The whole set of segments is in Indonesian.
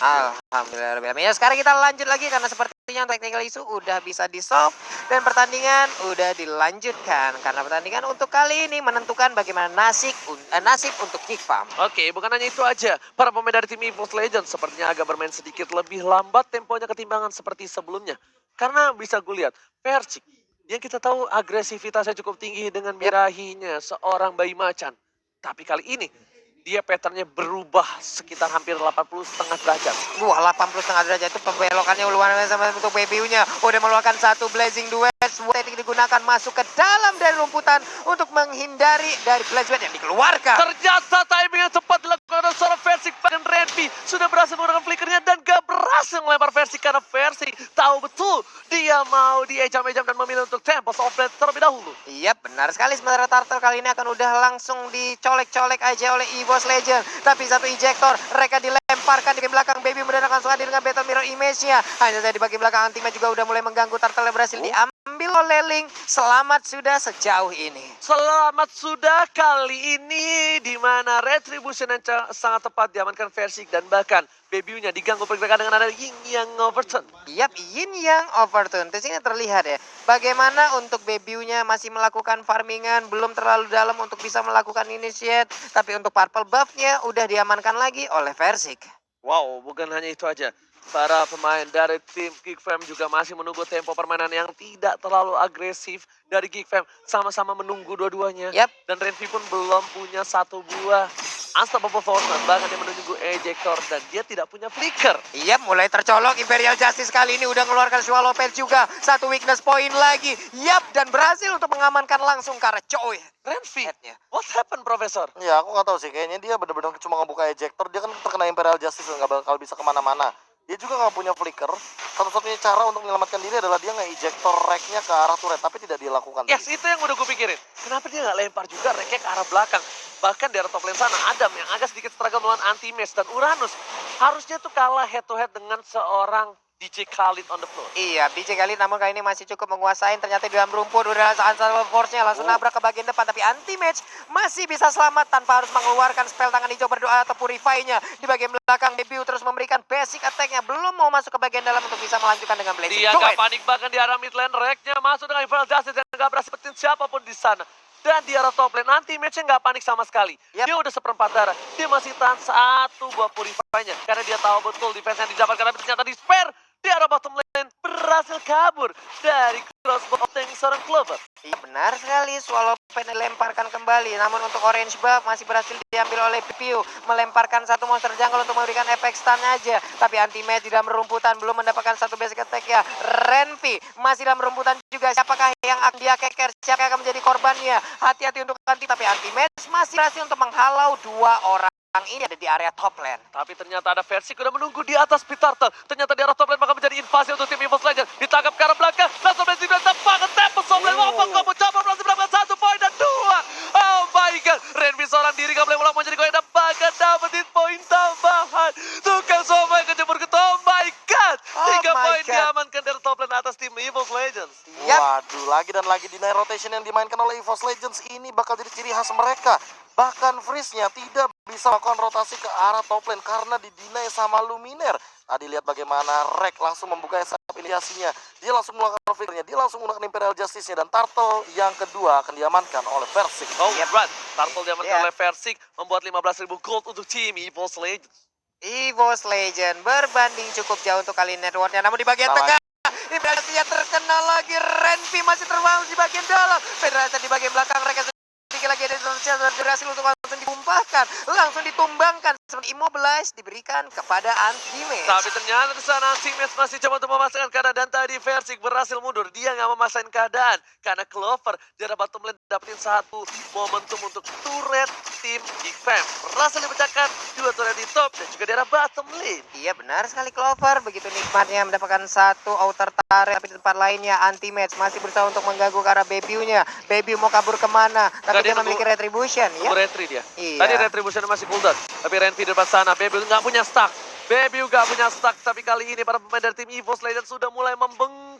Alhamdulillah. Ya sekarang kita lanjut lagi karena sepertinya technical issue udah bisa di-solve dan pertandingan udah dilanjutkan. Karena pertandingan untuk kali ini menentukan bagaimana nasib untuk Geek Farm. Oke, bukan hanya itu aja. Para pemain dari tim EVOS Legends sepertinya agak bermain sedikit lebih lambat temponya ketimbangan seperti sebelumnya. Karena bisa gue lihat, Persik yang kita tahu agresivitasnya cukup tinggi dengan birahinya seorang bayi macan. Tapi kali ini dia patternnya berubah sekitar hampir 80,5 derajat. Wah, 80,5 derajat itu pembelokannya luar biasa untuk BBU-nya. Udah mengeluarkan satu Blazing Duet. Sebuah teknik digunakan masuk ke dalam dari rumputan untuk menghindari dari Blazing Duet yang dikeluarkan. Ternyata timing yang tepat dilakukan oleh seorang Versik dan Renvi sudah berhasil menggunakan flickernya dan gak berhasil melempar Versik karena Versik tahu betul dia mau diejam-ejam dan memilih untuk tempo offlane terlebih dahulu. Iya, benar sekali. Sementara Turtle kali ini akan udah langsung dicolek-colek aja oleh EVOS Legend. Tapi satu ejector mereka dilemparkan di bagian belakang. Baby mendadak langsung hadir dengan Battle Mirror Image-nya. Hanya saja di bagian belakang Antima juga udah mulai mengganggu. Turtle berhasil diambil oleh Link. Selamat sudah sejauh ini. Selamat sudah kali ini di mana Retribution yang sangat tepat diamankan Versik dan bahkan Baby-nya diganggu pergerakan dengan ada Yin Yang Overturn. Yap, Yin Yang Overturn. Di sini terlihat ya, bagaimana untuk Baby-nya masih melakukan farmingan, belum terlalu dalam untuk bisa melakukan initiate, tapi untuk purple buff-nya udah diamankan lagi oleh Versik. Wow, bukan hanya itu aja. Para pemain dari tim Geek Fam juga masih menunggu tempo permainan yang tidak terlalu agresif dari Geek Fam. Sama-sama menunggu dua-duanya. Yap. Dan Renvi pun belum punya satu buah unstoppable force. Bahkan dia menunggu ejector dan dia tidak punya flicker. Iya, mulai tercolok Imperial Justice kali ini udah ngeluarkan Swallow Pet juga. Satu weakness point lagi. Yap, dan berhasil untuk mengamankan langsung ke arah Choi. Renvi, what happened, Profesor? Ya, aku nggak tahu sih. Kayaknya dia benar-benar cuma ngebuka ejector. Dia kan terkena Imperial Justice dan nggak bakal bisa kemana-mana. Dia juga nggak punya flicker. Satu-satunya cara untuk menyelamatkan diri adalah dia nge-ejector rack-nya ke arah turret. Tapi tidak dilakukan. Yes, itu yang udah gue pikirin. Kenapa dia nggak lempar juga rack-nya ke arah belakang? Bahkan di arah top lane sana, Adam yang agak sedikit struggle melawan anti-match. Dan Uranus harusnya tuh kalah head-to-head dengan seorang DJ Khalid on the floor. Iya, DJ Khalid namun kali ini masih cukup menguasain. Ternyata di dalam rumput udah unstoppable force-nya langsung nabrak ke bagian depan. Tapi anti-match masih bisa selamat tanpa harus mengeluarkan spell tangan hijau berdoa atau purify-nya. Di bagian belakang debut terus memberikan basic attack-nya. Belum mau masuk ke bagian dalam untuk bisa melanjutkan dengan blazing. Dia gak panik bahkan di arah mid lane. Rack-nya masuk dengan Imperial Justice dan gak berhasil petin siapapun di sana. Dan di arah top lane, anti-match-nya nggak panik sama sekali. Yep. Dia udah seperempat darah. Dia masih tahan satu buah purify-nya. Karena dia tahu betul defense yang didapatkan. Tapi ternyata di spare. Di arah bottom lane berhasil kabur dari crossbow of tank seorang Clover. Iya, benar sekali. Swallow Pen dilemparkan kembali. Namun untuk orange buff masih berhasil diambil oleh Piu. Melemparkan satu monster jungle untuk memberikan efek stun aja. Tapi anti-match di dalam rumputan belum mendapatkan satu basic attack ya. Renvi masih dalam rumputan juga. Siapakah yang akan dia keker? Siapa yang akan menjadi korbannya? Hati-hati untuk anti. Tapi anti-match masih berhasil untuk menghalau dua orang. Ini ada di area top lane. Tapi ternyata ada Versik udah menunggu di atas Pit Turtle. Ternyata di arah top lane maka menjadi invasi untuk tim EVOS Legends. Ditangkap ke arah belakang. Langsung Blazing Duet tepat tempo top lane. Wapang kamu coba berhasil mendapatkan 1 poin dan 2. Oh my god. Renvi seorang diri gak boleh ulang menjadi goyang dan bahkan dapetin poin tambahan. Tukang Somai kejebur ke oh my god. 3 poin diamankan dari top lane atas tim EVOS Legends. Yep. Waduh, lagi dan lagi deny rotation yang dimainkan oleh EVOS Legends ini bakal jadi ciri khas mereka. Bahkan Freeze-nya tidak bisa melakukan rotasi ke arah top lane karena didinai sama Luminer. Tadi lihat bagaimana Rek langsung membuka afiliasinya. Dia langsung melakukan flickernya, dia langsung menggunakan Imperial Justice-nya. Dan Turtle yang kedua akan diamankan oleh Versik. Oh right, Turtle diamankan oleh Versik. Membuat 15.000 gold untuk tim EVOS Legends. EVOS Legend berbanding cukup jauh untuk kali networknya. Namun di bagian tengah Imperial Justice terkena lagi. Renvi masih terbangun di bagian dalam. Federasi di bagian belakang mereka sedikit lagi ada Indonesia berhasil untuk langsung ditumpahkan, langsung ditumbangkan. Seperti immobilize diberikan kepada anti-match. Tapi ternyata di sana anti-match masih coba untuk memasangkan keadaan dan tadi Versik berhasil mundur. Dia nggak memasangkan keadaan karena Clover di arah bottom lane dapetin satu momentum untuk turret tim Geek Fam. Berhasil dipecahkan 2 turret di top dan juga di arah bottom lane. Iya, benar sekali Clover. Begitu nikmatnya mendapatkan satu outer turret. Tapi di tempat lainnya anti-match masih berusaha untuk mengganggu ke arah Baby-nya. Baby mau kabur kemana? Tapi dia memiliki retribution ya. Retri dia. Iya. Tadi retribution masih cooldown. Tapi Renvi di depan sana. Baby nggak punya stack. Baby nggak punya stack. Tapi kali ini para pemain dari tim EVOS Legends sudah mulai membengkak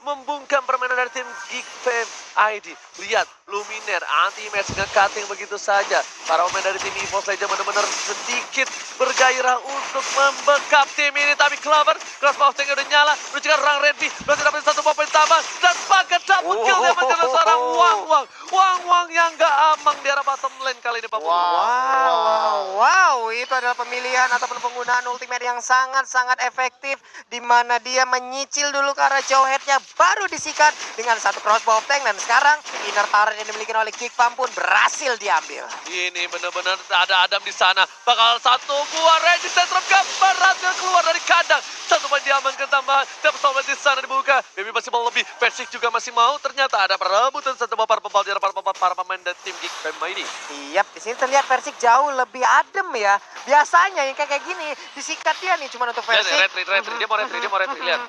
membungkam permainan dari tim Geek Fam ID. Lihat, Luminaire, anti-match nge-cutting begitu saja. Para pemain dari tim EVOS Legends benar-benar sedikit bergairah untuk membekap tim ini. Tapi Clover, crossbow nya udah nyala, menuju orang Renvi, berhasil dapat satu poin tambah. Dan pakai double kill dia menjadi seorang Wang-Wang. Wang-Wang yang gak amang di arah bottom lane kali ini, Pak Pur. Wow, itu adalah pemilihan ataupun penggunaan ultimate yang sangat-sangat efektif, di mana dia menyicil dulu ke arah jauh headnya, baru disikat dengan satu crossbow tank, dan sekarang inner turret yang dimiliki oleh Geek Fam pun berhasil diambil. Ini benar-benar ada Adam di sana. Bakal satu buah resistance trap berhasil keluar dari kandang. Satu poin diamankan tambahan. Dapat sobat di sana dibuka. Baby masih mau lebih. Persik juga masih mau. Ternyata ada perebutan satu para pembal di hadapan para pemain dan tim Geek Fam ini. Yap, di sini terlihat Persik jauh lebih adem ya. Biasanya yang kayak gini disikat dia nih cuma untuk Persik. Retri. Dia mau retri. Lihat.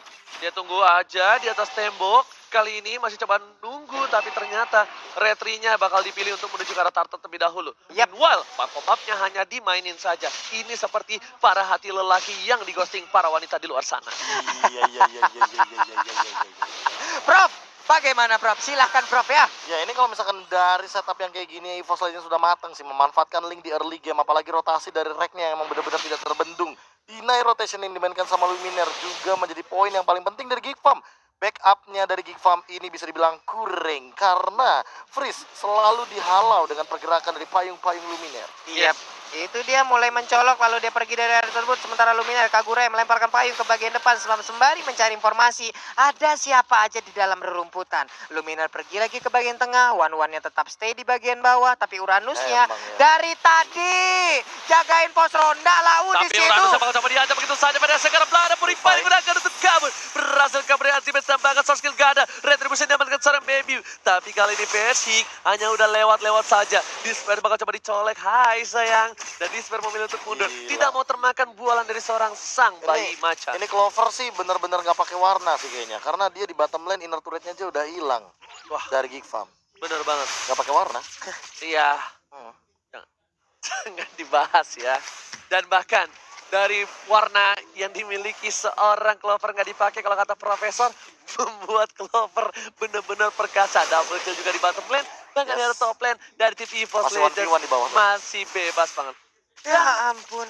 Dia tunggu aja di atas tembok. Kali ini masih coba nunggu, tapi ternyata retrinya bakal dipilih untuk menuju ke arah Tartar terlebih dahulu. Yep. Meanwhile, pop-up-nya hanya dimainin saja. Ini seperti para hati lelaki yang digosting para wanita di luar sana. Iya. Prof, bagaimana Prof? Silahkan Prof ya. Ya ini kalau misalkan dari setup yang kayak gini EVOS Legends sudah matang sih, memanfaatkan link di early game, apalagi rotasi dari racknya yang memang benar-benar tidak terbendung. Deny rotation yang dimainkan sama Luminaire juga menjadi poin yang paling penting dari Geek Fam. Backupnya dari Geek Fam ini bisa dibilang kurang karena Freeze selalu dihalau dengan pergerakan dari payung-payung Luminaire. Yap. Itu dia mulai mencolok lalu dia pergi dari area tersebut, sementara Luminaire Kagura yang melemparkan payung ke bagian depan sembari mencari informasi ada siapa aja di dalam rerumputan. Luminaire pergi lagi ke bagian tengah, One-One-nya tetap stay di bagian bawah, tapi Uranusnya Emang ya. dari tadi jagain pos ronda lau di Tapi situ. Uranus bakal coba diancam begitu saja pada sekarang Belanda Purify digunakan untuk kabur. Berhasil kabur dari ultimate tambahkan soft skill gak ada. Retribution diamankan seorang Baby. Tapi kali ini Persik hanya udah lewat-lewat saja. Disper bakal coba dicolek. Hai sayang. Dan Disper memilih untuk mundur. Gila. Tidak mau termakan bualan dari seorang sang bayi macan. Ini Clover sih bener-bener nggak pakai warna sih kayaknya, karena dia di bottom lane inner turretnya aja udah hilang. Wah. Dari Geek Fam Bener banget. nggak pakai warna. Iya. Hmm. Jangan dibahas ya. Dan bahkan dari warna yang dimiliki seorang Clover nggak dipakai, kalau kata Profesor, membuat Clover benar-benar perkasa. Double kill juga di bottom lane, bahkan dari top lane dari tim EVOS Masih Legends 1v1 di bawah. masih bebas banget. Ya ampun.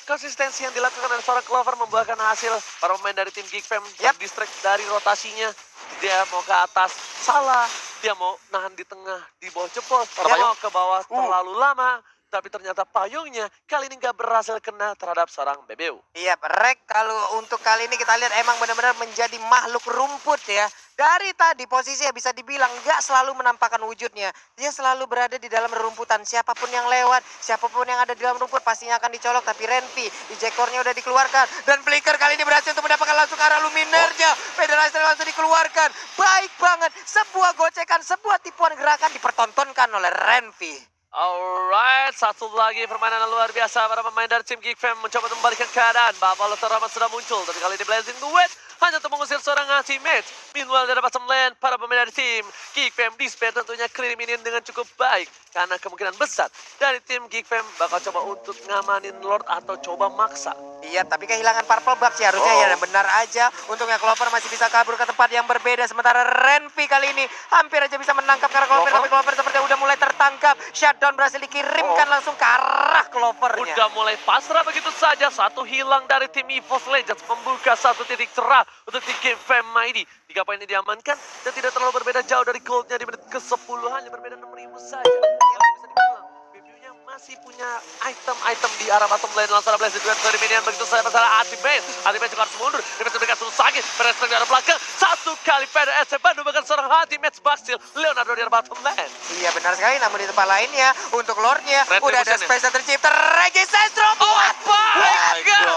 Konsistensi yang dilakukan oleh seorang Clover membuahkan hasil. Para pemain dari tim Geek Fam distract dari rotasinya. Dia mau ke atas, salah. Dia mau nahan di tengah, di bawah jempol. Dia mau ke bawah terlalu lama. Tapi ternyata payungnya kali ini nggak berhasil kena terhadap seorang BBU. Iya, Rek, kalau untuk kali ini kita lihat emang benar-benar menjadi makhluk rumput ya. Dari tadi posisinya bisa dibilang nggak selalu menampakkan wujudnya. Dia selalu berada di dalam rerumputan. Siapapun yang lewat, siapapun yang ada di dalam rumput pastinya akan dicolok. Tapi Renvi, ejectornya udah dikeluarkan. Dan Flicker kali ini berhasil untuk mendapatkan langsung arah Luminaire-nya. Federalizer langsung dikeluarkan. Baik banget. Sebuah gocekan, sebuah tipuan gerakan dipertontonkan oleh Renvi. Alright, satu lagi permainan luar biasa para pemain dari tim Geek Fam mencoba membalikan keadaan. Bapak Lothar Rahmat sudah muncul, tapi kali ini Blazing Duet hanya untuk mengusir seorang teammate. Meanwhile dari bottom lane, para pemain dari tim Geek Fam Display tentunya clear minion dengan cukup baik. Karena kemungkinan besar dari tim Geek Fam bakal coba untuk ngamanin Lord atau coba maksa. Iya, tapi kehilangan purple buff sih harusnya ya. Benar aja, untungnya Clover masih bisa kabur ke tempat yang berbeda. Sementara Renvi kali ini hampir aja bisa menangkap karena Clover. Tapi Clover sepertinya udah mulai tertangkap. Shutdown berhasil dikirimkan langsung ke arah Clovernya. Udah mulai pasrah begitu saja. Satu hilang dari tim EVOS Legends membuka satu titik cerah untuk tim Geek Fam ID. 3 poin ini diamankan dan tidak terlalu berbeda jauh dari goldnya di menit ke-10. Hanya berbeda 6.000 saja. Tapi bisa dibilang BBU-nya masih punya item-item di arah bottom lane. Langsung ada Blazing Duet dari minion begitu saja masalah Ultimate. Ultimate juga harus mundur. Dia berikan satu sakit. Peres dari arah belakang. Satu kali PDS Bandung bahkan seorang Ultimate Baxil. Leonardo di arah bottom lane. Iya benar sekali, namun di tempat lainnya untuk Lordnya Red udah ada Revolution space yang tercipta. Regis Sestro buat my god!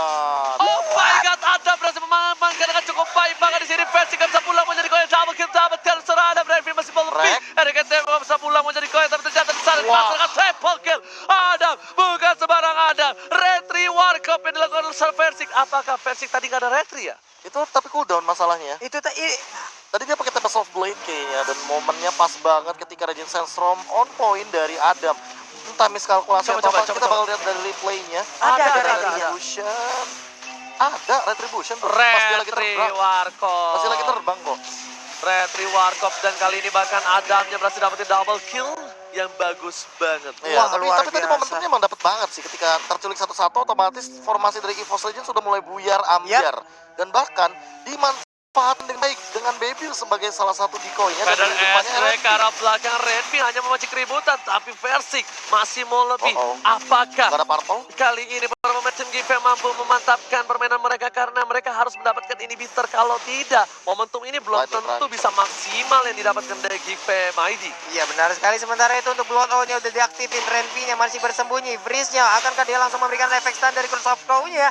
Oh my god, Anda berhasil mengamankan dengan cukup baik. Bahkan di sini Persik bisa pulang menjadi koin double kill, dapat serang ada Brave masih mau lebih. Eric Temo bisa pulang menjadi koin tapi ternyata di sana dimasukkan triple kill. Adam bukan sembarang Adam. Retri Warkop yang dilakukan oleh Persik. Apakah Persik tadi nggak ada retri ya? Itu tapi cooldown masalahnya. itu Tadi dia pakai Tempest of Blade kayaknya, dan momennya pas banget ketika Regent Sandstorm on point dari Adam. Entah miskalkulasi atau apa, kita bakal lihat dari replaynya. Ada. Retribution. Ada Retribution tuh. Pas dia lagi Retri terbang. Warkop. Masih lagi terbang kok. Retri Warkop dan kali ini bahkan Adamnya berhasil dapetin double kill yang bagus banget. Iya, Wah, tapi luar tadi biasa. momentumnya emang dapet banget sih ketika terculik satu-satu, otomatis formasi dari EVOS Legends sudah mulai buyar ambiar dan bahkan dimanfaatkan dengan baik dengan Baby sebagai salah satu decoy-nya. Kader dari depannya SW Randy. ke arah belakang Renvi hanya memancing keributan, tapi Versik masih mau lebih. Apakah Gak ada purple. kali ini para pemain tim GV mampu memantapkan permainan mereka karena mereka harus mendapatkan inhibitor, kalau tidak momentum ini belum Lightning tentu Strike. bisa maksimal yang didapatkan dari GV Mighty. Iya benar sekali, sementara itu untuk Bloodhound-nya udah diaktifin, Renvi-nya masih bersembunyi, Freeze-nya akankah dia langsung memberikan efek stun dari Curse of Crow-nya?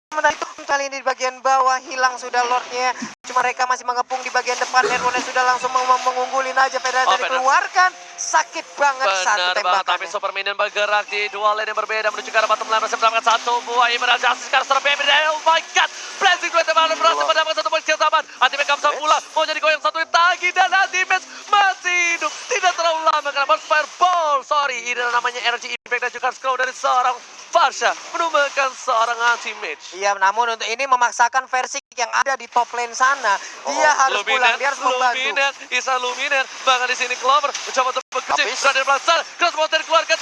Sementara itu kali ini di bagian bawah hilang sudah Lord-nya, cuma mereka masih mengepung di bagian depan, Nerone sudah langsung mengunggulin aja, Federasi Oh, dikeluarkan, sakit banget satu Benar banget, tembakan. tapi Super Minion bergerak di dua lane yang berbeda menuju ke arah bottom lane, masih mendapatkan satu buah Emerald Justice ke arah seorang Baby. Oh my god, Blazing Blade berhasil mendapatkan satu poin kill tambahan. Ultimate Kamsa pula mau jadi goyang satu Tagi dan Ultimate masih hidup. Tidak terlalu lama karena Burst Fireball. Sorry, ini namanya energy impact dan juga scroll dari seorang Farsha menumbangkan seorang anti-mage. Iya, namun untuk ini memaksakan versi yang ada di top lane sana. Dia harus pulang, dia harus membantu. Isa Luminer, bahkan di sini Clover mencoba untuk bekerja. Habis. Berada di belakang, crossbow dari keluarga